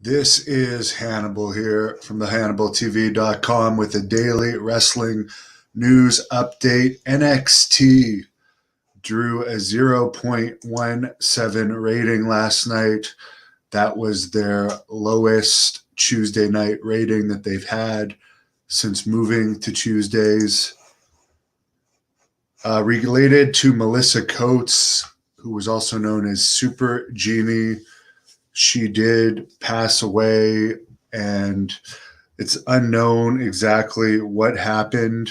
This is Hannibal here from the HannibalTV.com with a daily wrestling news update. NXT drew a 0.17 rating last night. That was their lowest Tuesday night rating that they've had since moving to Tuesdays. Related to Melissa Coates, who was also known as Super Genie, she did pass away, and it's unknown exactly what happened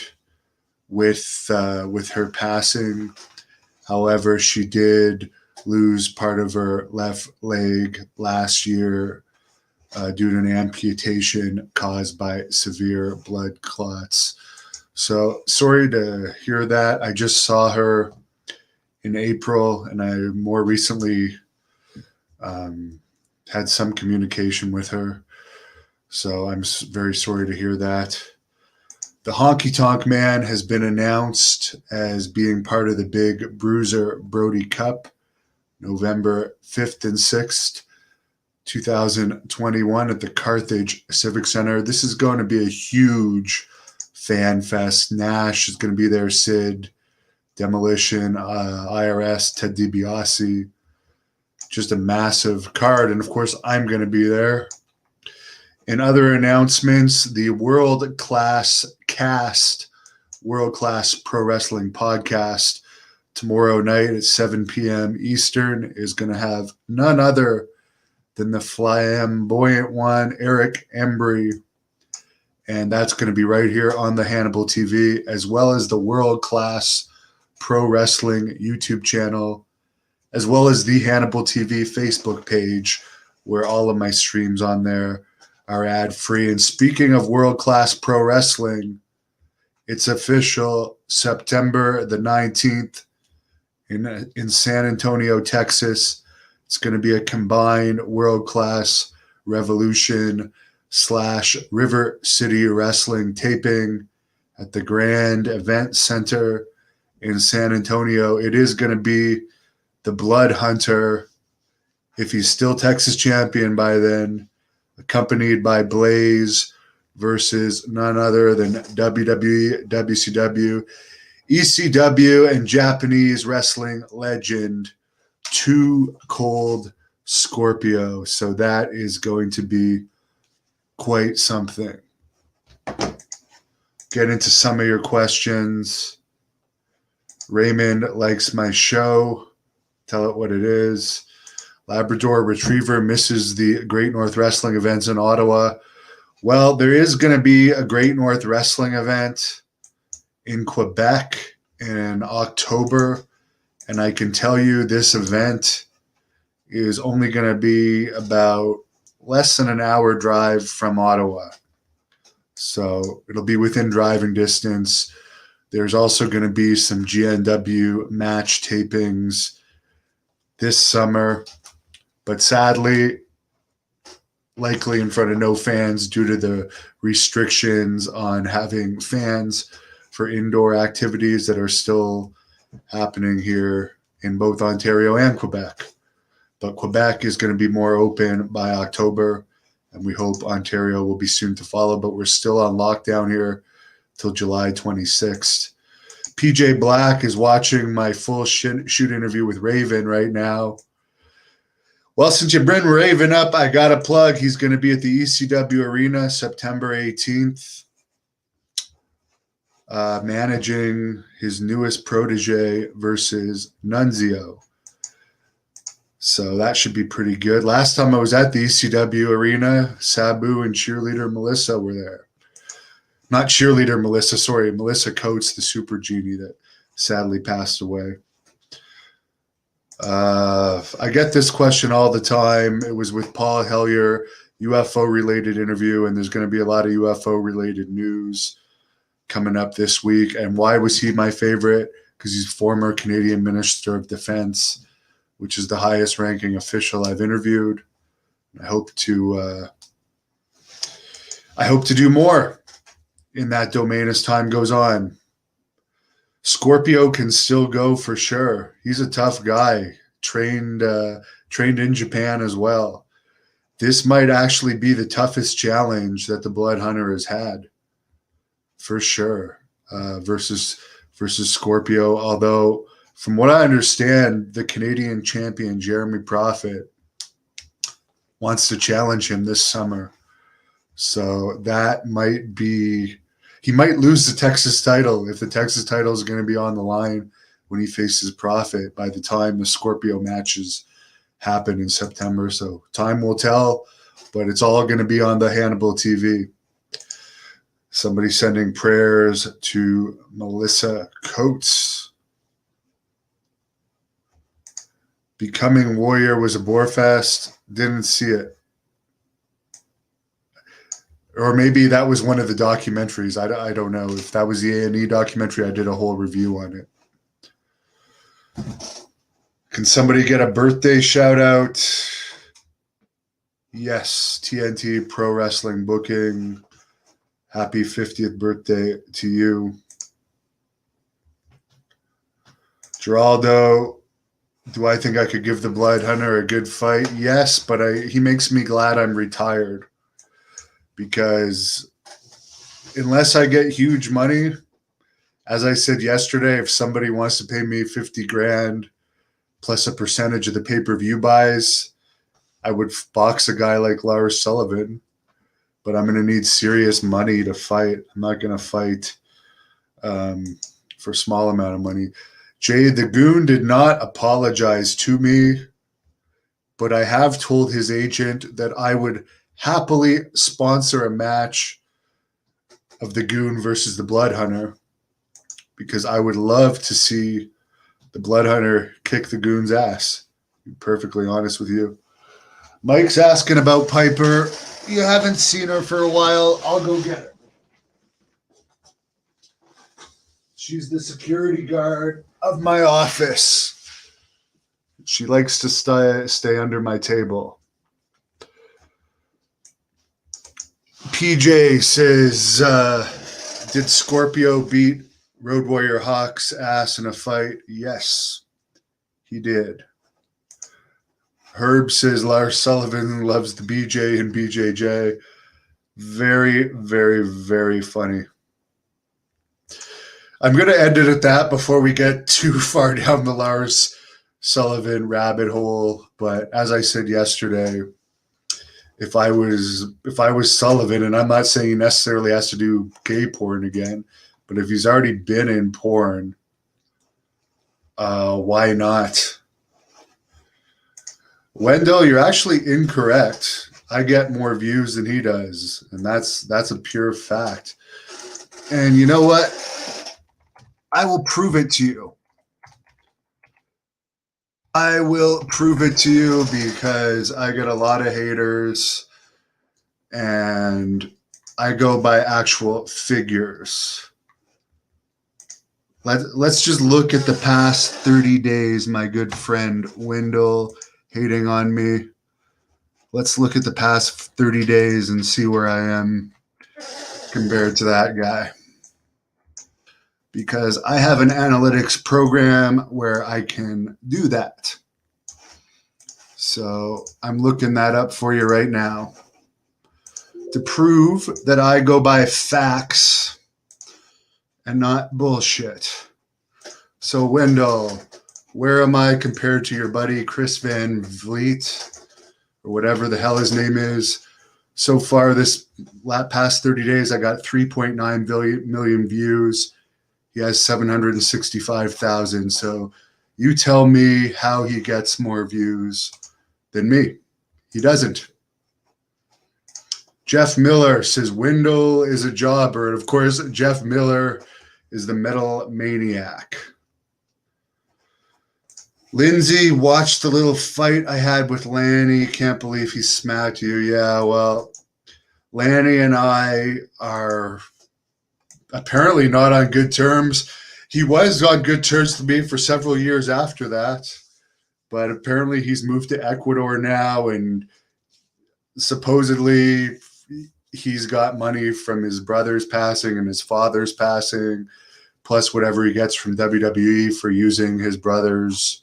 with her passing. However, she did lose part of her left leg last year due to an amputation caused by severe blood clots. So sorry to hear that. I just saw her in April, and I more recently had some communication with her. So I'm very sorry to hear that. The Honky Tonk Man has been announced as being part of the Big Bruiser Brody Cup, November 5th and 6th, 2021 at the Carthage Civic Center. This is going to be a huge fan fest. Nash is going to be there, Sid, Demolition, IRS, Ted DiBiase. Just a massive card, and of course I'm going to be there. In other announcements, the World Class Cast, World Class Pro Wrestling Podcast, tomorrow night at 7 p.m. Eastern is going to have none other than the flamboyant one, Eric Embry, and that's going to be right here on the Hannibal TV, as well as the World Class Pro Wrestling YouTube channel, as well as the Hannibal TV Facebook page, where all of my streams on there are ad-free. And speaking of world-class pro wrestling, it's official. September the 19th in San Antonio, Texas. It's going to be a combined world-class Revolution / River City Wrestling taping at the Grand Event Center in San Antonio. It is going to be the Blood Hunter, if he's still Texas champion by then, accompanied by Blaze versus none other than WWE, WCW, ECW, and Japanese wrestling legend, Too Cold Scorpio. So that is going to be quite something. Get into some of your questions. Raymond likes my show. Tell it what it is. Labrador Retriever misses the Great North Wrestling events in Ottawa. Well, there is going to be a Great North Wrestling event in Quebec in October, and I can tell you this event is only going to be about less than an hour drive from Ottawa. So it'll be within driving distance. There's also going to be some GNW match tapings this summer, but sadly, likely in front of no fans due to the restrictions on having fans for indoor activities that are still happening here in both Ontario and Quebec. But Quebec is going to be more open by October, and we hope Ontario will be soon to follow, but we're still on lockdown here till July 26th. PJ Black is watching my full shoot interview with Raven right now. Well, since you bring Raven up, I got a plug. He's going to be at the ECW Arena September 18th, managing his newest protege versus Nunzio. So that should be pretty good. Last time I was at the ECW Arena, Sabu and cheerleader Melissa were there. Not cheerleader Melissa, sorry, Melissa Coates, the Super Genie that sadly passed away. I get this question all the time. It was with Paul Hellyer, UFO-related interview, and there's going to be a lot of UFO-related news coming up this week. And why was he my favorite? Because he's former Canadian Minister of Defense, which is the highest-ranking official I've interviewed. I hope to do more in that domain as time goes on. Scorpio can still go for sure. He's a tough guy, trained in Japan as well. this might actually be the toughest challenge that the Blood Hunter has had, for sure, versus Scorpio. Although, from what I understand, the Canadian champion Jeremy Prophet wants to challenge him this summer. So that might be, he might lose the Texas title if the Texas title is going to be on the line when he faces Prophet by the time the Scorpio matches happen in September. So time will tell, but it's all going to be on the Hannibal TV. Somebody sending prayers to Melissa Coates. Becoming Warrior was a bore fest. Didn't see it. Or maybe that was one of the documentaries. I don't know. If that was the A&E documentary, I did a whole review on it. Can somebody get a birthday shout out? Yes, TNT Pro Wrestling Booking. Happy 50th birthday to you. Geraldo, do I think I could give the Blood Hunter a good fight? Yes, but he makes me glad I'm retired. Because unless I get huge money, as I said yesterday, if somebody wants to pay me 50 grand plus a percentage of the pay-per-view buys, I would box a guy like Lars Sullivan. But I'm going to need serious money to fight. I'm not going to fight for a small amount of money. Jay the Goon did not apologize to me, but I have told his agent that I would happily sponsor a match of the Goon versus the Blood Hunter, because I would love to see the Blood Hunter kick the Goon's ass. To be perfectly honest with you. Mike's asking about Piper. You haven't seen her for a while. I'll go get her. She's the security guard of my office. She likes to stay under my table. PJ says, did Scorpio beat Road Warrior Hawk's ass in a fight? Yes, he did. Herb says Lars Sullivan loves the BJ and BJJ. Very, very, very funny. I'm going to end it at that before we get too far down the Lars Sullivan rabbit hole. But as I said yesterday, if I was Sullivan, and I'm not saying he necessarily has to do gay porn again, but if he's already been in porn, why not? Wendell, you're actually incorrect. I get more views than he does, and that's a pure fact. And you know what? I will prove it to you. I will prove it to you because I get a lot of haters, and I go by actual figures. Let's just look at the past 30 days, my good friend Wendell hating on me. Let's look at the past 30 days and see where I am compared to that guy. Because I have an analytics program where I can do that. So I'm looking that up for you right now to prove that I go by facts and not bullshit. So Wendell, where am I compared to your buddy Chris Van Vliet, or whatever the hell his name is? So far this past 30 days, I got 3.9 million views. He has 765,000. So you tell me how he gets more views than me. He doesn't. Jeff Miller says Wendell is a jobber. And of course, Jeff Miller is the metal maniac. Lindsay watched the little fight I had with Lanny. Can't believe he smacked you. Yeah, well, Lanny and I are apparently not on good terms. He was on good terms with me for several years after that, but apparently he's moved to Ecuador now, and supposedly he's got money from his brother's passing and his father's passing, plus whatever he gets from WWE for using his brother's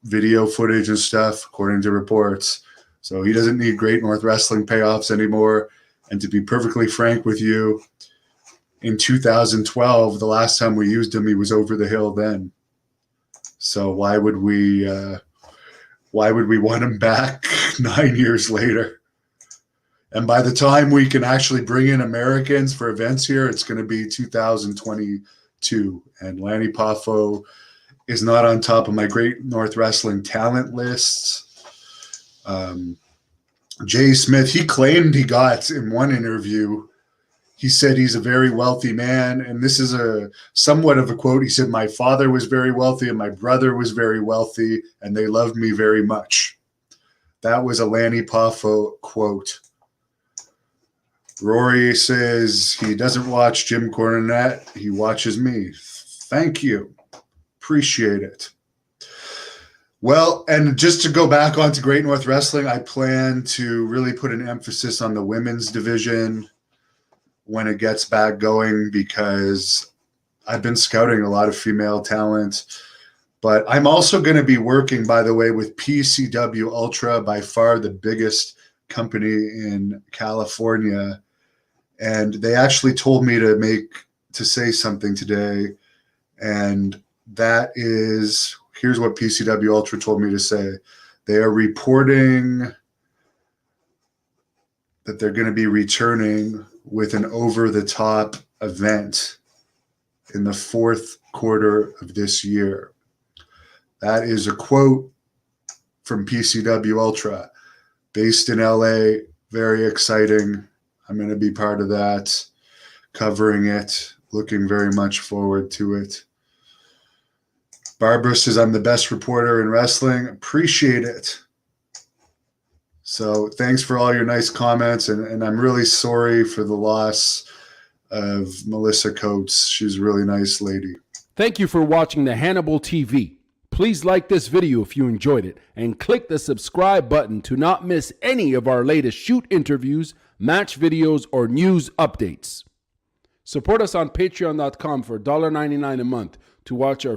video footage and stuff, according to reports. So he doesn't need Great North Wrestling payoffs anymore. And to be perfectly frank with you, in 2012, the last time we used him, he was over the hill then. So why would we want him back 9 years later? And by the time we can actually bring in Americans for events here, it's going to be 2022. And Lanny Poffo is not on top of my Great North Wrestling talent list. Jay Smith, he claimed he got in one interview, he said he's a very wealthy man. And this is a somewhat of a quote. He said, my father was very wealthy and my brother was very wealthy and they loved me very much. That was a Lanny Poffo quote. Rory says he doesn't watch Jim Cornette. He watches me. Thank you. Appreciate it. Well, and just to go back onto Great North Wrestling, I plan to really put an emphasis on the women's division when it gets back going, because I've been scouting a lot of female talent. But I'm also going to be working, by the way, with PCW Ultra, by far the biggest company in California. And they actually told me to say something today. And that is, here's what PCW Ultra told me to say. They are reporting that they're going to be returning with an over-the-top event in the fourth quarter of this year. That is a quote from PCW Ultra, based in LA. Very exciting. I'm going to be part of that, covering it, looking very much forward to it. Barbara says, I'm the best reporter in wrestling. Appreciate it. So thanks for all your nice comments, and I'm really sorry for the loss of Melissa Coates. She's a really nice lady. Thank you for watching the Hannibal TV. Please like this video if you enjoyed it, and click the subscribe button to not miss any of our latest shoot interviews, match videos, or news updates. Support us on patreon.com for $1.99 a month to watch our